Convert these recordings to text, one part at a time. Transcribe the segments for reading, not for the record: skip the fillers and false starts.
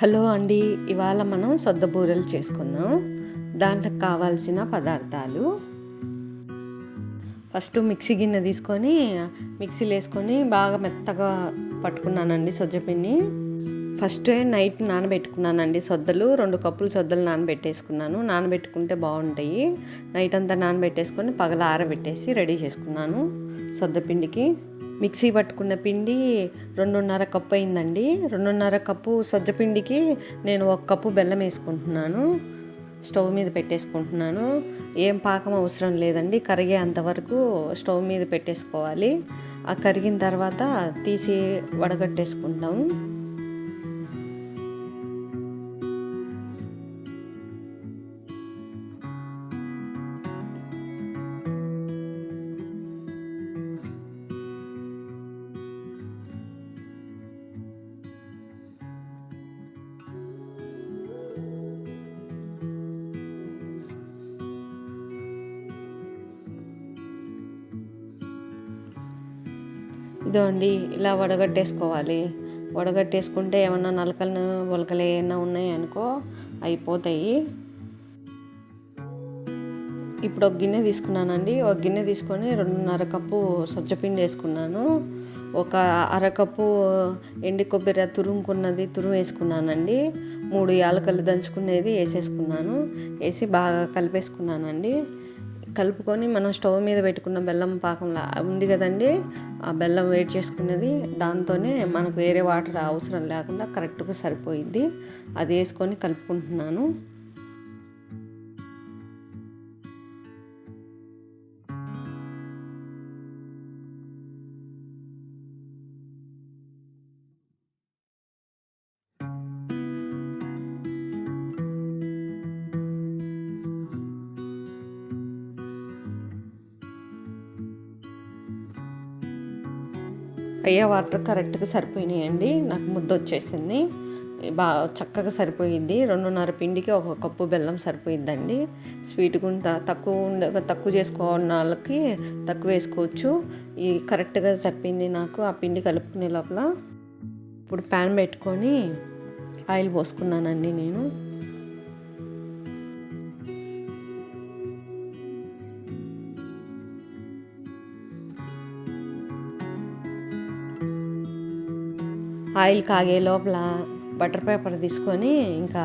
Hello అండి, ఇవాళ మనం సొద్ద బూరెలు చేసుకుందాం. దాంట్లోకి కావాల్సిన పదార్థాలు: ఫస్ట్ మిక్సీ గిన్నె తీసుకొని మిక్సీలో వేసుకొని బాగా మెత్తగా పట్టుకున్నానండి సొజ్జపిండి. First night నానబెట్టుకున్నానండి సొద్దలు. 2 కప్పులు సొద్దలు నానబెట్టేసుకున్నాను. నానబెట్టుకుంటే బాగుంటాయి. నైట్ అంతా నానబెట్టేసుకొని పగల ఆరబెట్టేసి రెడీ చేసుకున్నాను సొద్దపిండికి. మిక్సీ పట్టుకున్న పిండి 2.5 కప్పు అయిందండి. 2.5 కప్పు సొజ్జపిండికి నేను 1 కప్పు బెల్లం వేసుకుంటున్నాను. స్టవ్ మీద పెట్టేసుకుంటున్నాను. ఏం పాకం అవసరం లేదండి, కరిగే అంతవరకు స్టవ్ మీద పెట్టేసుకోవాలి. ఆ కరిగిన తర్వాత తీసి వడగట్టేసుకుంటాము. ఇదో అండి, ఇలా వడగట్టేసుకోవాలి. వడగట్టేసుకుంటే ఏమన్నా నలకలు మొలకలు ఏమన్నా ఉన్నాయనుకో అయిపోతాయి. ఇప్పుడు ఒక గిన్నె తీసుకున్నానండి. ఒక గిన్నె తీసుకొని 2.5 కప్పు సొజ్జపిండి వేసుకున్నాను. ఒక అరకప్పు ఎండి కొబ్బరి తురుముకున్నది వేసుకున్నానండి. 3 యాలకలు దంచుకునేది వేసేసుకున్నాను. వేసి బాగా కలిపేసుకున్నానండి. కలుపుకొని మనం స్టవ్ మీద పెట్టుకున్న బెల్లం పాకంలా ఉంది కదండి, ఆ బెల్లం వేడి చేసుకున్నది దాంతోనే మనకు వేరే వాటర్ అవసరం లేకుండా కరెక్ట్గా సరిపోయిద్ది. అది వేసుకొని కలుపుకుంటున్నాను. వాటర్ కరెక్ట్గా సరిపోయినాయండి. నాకు ముద్ద వచ్చేసింది. బాగా చక్కగా సరిపోయింది. 2.5 పిండికి 1 కప్పు బెల్లం సరిపోయిద్దండి. స్వీట్ గుంట తక్కువ చేసుకోవాలన్న వాళ్ళకి తక్కువ వేసుకోవచ్చు. ఈ కరెక్ట్గా సరిపోయింది నాకు. ఆ పిండి కలుపుకునే లోపల ఇప్పుడు ప్యాన్ పెట్టుకొని ఆయిల్ పోసుకున్నానండి నేను. ఆయిల్ కాగే లోపల బటర్ పేపర్ తీసుకొని ఇంకా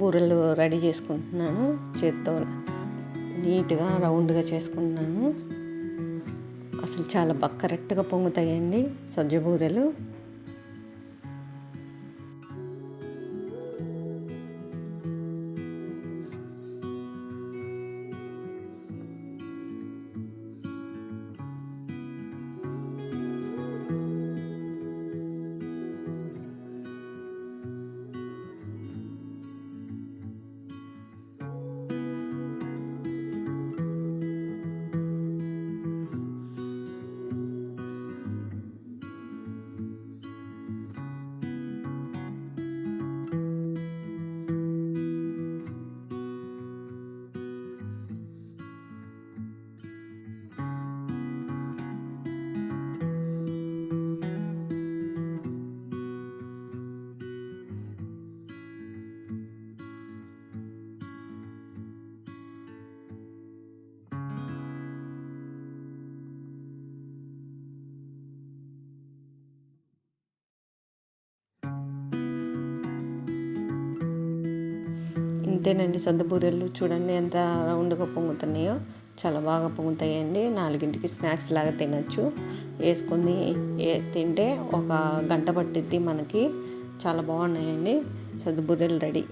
బూరెలు రెడీ చేసుకుంటున్నాను. చేత్తో నీట్గా రౌండ్గా చేసుకుంటున్నాను. అసలు చాలా బాగా కరెక్ట్గా పొంగుతాయండి సజ్జ బూరెలు. ఇంతేనండి సొద్ద బూరెలు. చూడండి ఎంత రౌండ్గా పొంగుతున్నాయో. చాలా బాగా పొంగుతాయండి. 4ంటికి స్నాక్స్ లాగా తినచ్చు. వేసుకొని తింటే 1 గంట పట్టిద్ది మనకి. చాలా బాగున్నాయండి సొద్ద బూరెలు రెడీ.